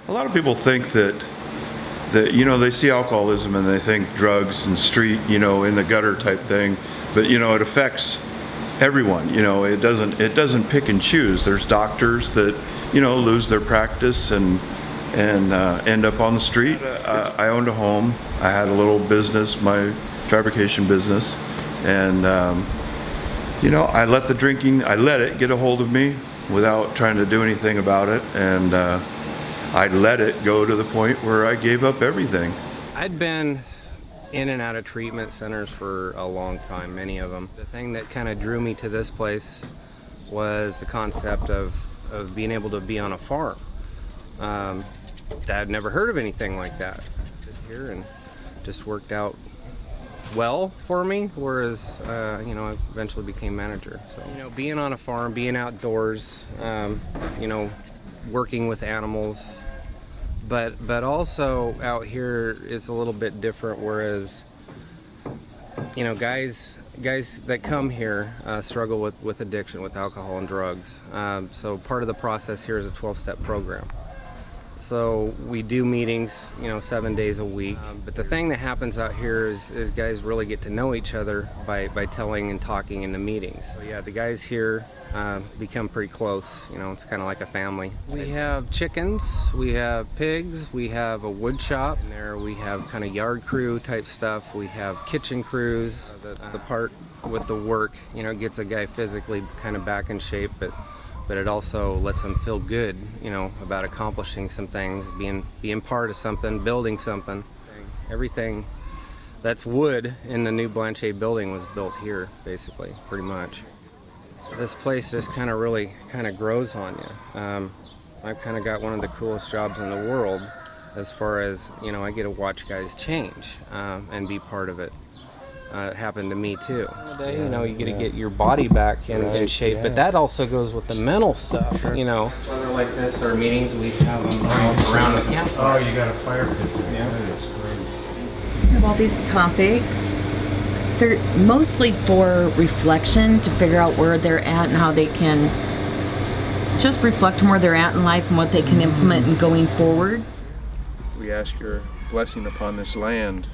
A lot of people think that you know, they see alcoholism and they think drugs and street, you know, in the gutter type thing, but you know, it affects everyone. You know, it doesn't pick and choose. There's doctors that, you know, lose their practice and end up on the street. I owned a home. I had a little business, my fabrication business, and you know, I let it get a hold of me without trying to do anything about it, and I let it go to the point where I gave up everything. I'd been in and out of treatment centers for a long time, many of them. The thing that kind of drew me to this place was the concept of being able to be on a farm. I'd never heard of anything like that here, and just worked out well for me, whereas you know, I eventually became manager. So, you know, being on a farm, being outdoors, you know, working with animals, but also out here it's a little bit different, whereas, you know, guys that come here struggle with addiction, with alcohol and drugs. So part of the process here is a 12-step program. So we do meetings, you know, 7 days a week. But the thing that happens out here is guys really get to know each other by telling and talking in the meetings. So yeah, the guys here become pretty close. You know, it's kind of like a family. We have chickens, we have pigs, we have a wood shop. In there we have kind of yard crew type stuff. We have kitchen crews. The part with the work, you know, gets a guy physically kind of back in shape, but it also lets them feel good, you know, about accomplishing some things, being part of something, building something. Everything that's wood in the new Blanchet building was built here, basically, pretty much. This place just kind of really grows on you. I've kind of got one of the coolest jobs in the world, as far as, you know, I get to watch guys change and be part of it. It happened to me too. You know, you get to get your body back in shape, but that also goes with the mental stuff. You know, weather like this, our meetings, we have them around the campfire. Oh, you got a fire pit there. Yeah, that's great. We have all these topics. They're mostly for reflection, to figure out where they're at and how they can just reflect on where they're at in life and what they can implement in going forward. We ask your blessing upon this land,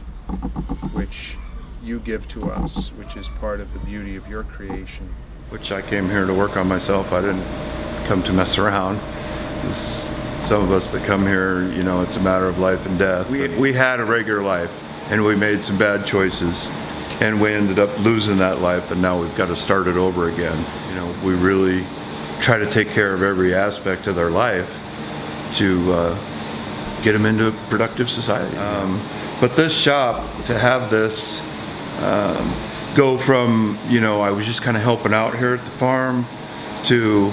which you give to us, which is part of the beauty of your creation. Which I came here to work on myself. I didn't come to mess around. Some of us that come here, you know, it's a matter of life and death. We had a regular life, and we made some bad choices, and we ended up losing that life, and now we've got to start it over again. You know, we really try to take care of every aspect of their life to get them into a productive society. But this shop, to have this go from, you know, I was just kind of helping out here at the farm, to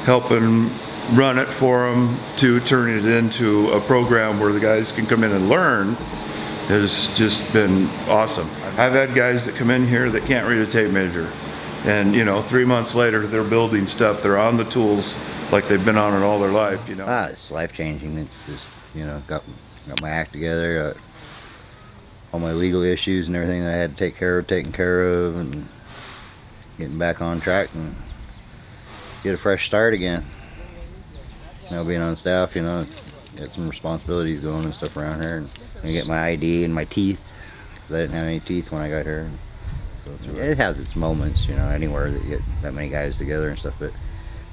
helping run it for them, to turning it into a program where the guys can come in and learn, has just been awesome. I've had guys that come in here that can't read a tape measure, and, you know, 3 months later they're building stuff, they're on the tools like they've been on it all their life, you know. It's life-changing. It's just, you know, got my act together, all my legal issues and everything that I had to taken care of, and getting back on track and get a fresh start again. You know, being on staff, you know, it's got some responsibilities going and stuff around here, and I get my ID and my teeth, because I didn't have any teeth when I got here. So it has its moments, you know, anywhere that you get that many guys together and stuff, but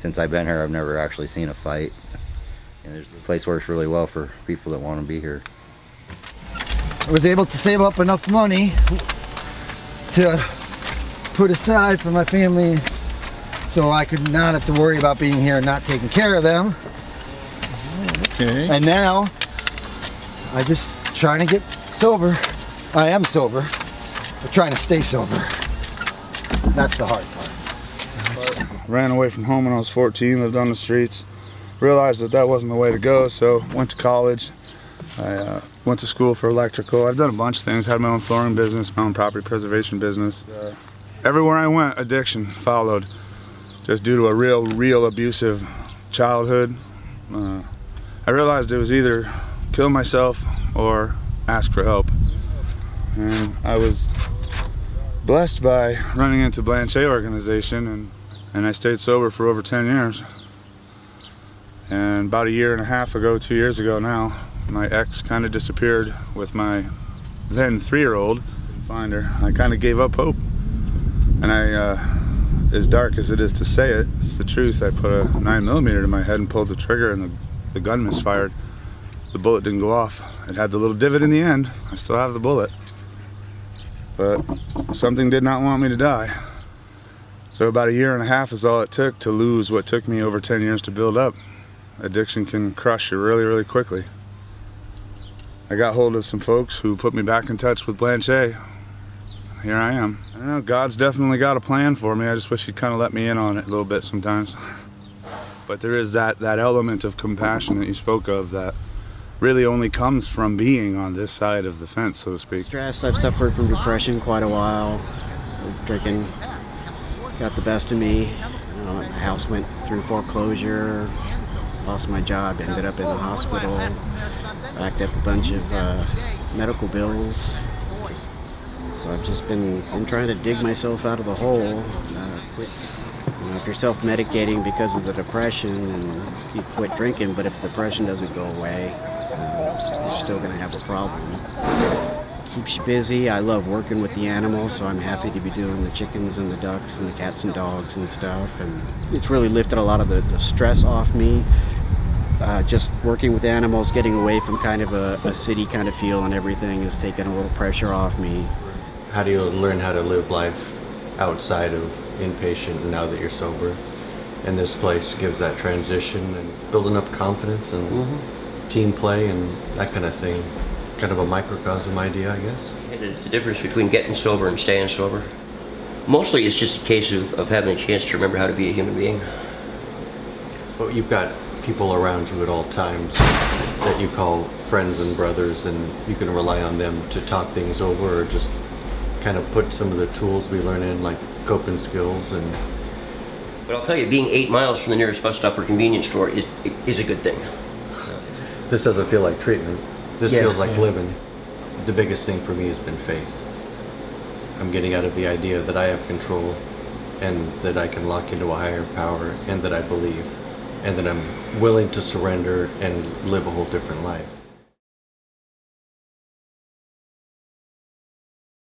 since I've been here, I've never actually seen a fight. And the place works really well for people that want to be here. I was able to save up enough money to put aside for my family, so I could not have to worry about being here and not taking care of them. Okay. And now I just trying to get sober. I am sober, but trying to stay sober. That's the hard part. Ran away from home when I was 14, lived on the streets. Realized that wasn't the way to go, so went to college. I went to school for electrical. I've done a bunch of things, had my own flooring business, my own property preservation business. Everywhere I went, addiction followed, just due to a real abusive childhood. I realized it was either kill myself or ask for help. And I was blessed by running into Blanchet organization, and I stayed sober for over 10 years. And about a year and a half ago, 2 years ago now, my ex kind of disappeared with my then 3-year-old. Couldn't find her. I kind of gave up hope. And as dark as it is to say it, it's the truth. I put a 9mm to my head and pulled the trigger, and the gun misfired. The bullet didn't go off. It had the little divot in the end. I still have the bullet. But something did not want me to die. So about a year and a half is all it took to lose what took me over 10 years to build up. Addiction can crush you really, really quickly. I got hold of some folks who put me back in touch with Blanchet. Here I am. I don't know, God's definitely got a plan for me. I just wish he'd kind of let me in on it a little bit sometimes. But there is that element of compassion that you spoke of that really only comes from being on this side of the fence, so to speak. Stress, I've suffered from depression quite a while. Drinking got the best of me. My house went through foreclosure, lost my job, ended up in the hospital, racked up a bunch of medical bills. So I've just been trying to dig myself out of the hole. Quit. If you're self-medicating because of the depression, and you quit drinking, but if the depression doesn't go away, you're still going to have a problem. Keeps you busy. I love working with the animals, so I'm happy to be doing the chickens and the ducks and the cats and dogs and stuff. And it's really lifted a lot of the stress off me. Just working with animals, getting away from kind of a city kind of feel and everything has taken a little pressure off me. How do you learn how to live life outside of inpatient now that you're sober? And this place gives that transition and building up confidence and team play and that kind of thing. Kind of a microcosm idea, I guess. And it's the difference between getting sober and staying sober. Mostly it's just a case of having a chance to remember how to be a human being. Well, you've got people around you at all times that you call friends and brothers, and you can rely on them to talk things over or just kind of put some of the tools we learn in, like coping skills. And But I'll tell you, being 8 miles from the nearest bus stop or convenience store is a good thing. this doesn't feel like treatment. This feels like living. The biggest thing for me has been faith. I'm getting out of the idea that I have control and that I can lock into a higher power and that I believe and that I'm willing to surrender and live a whole different life.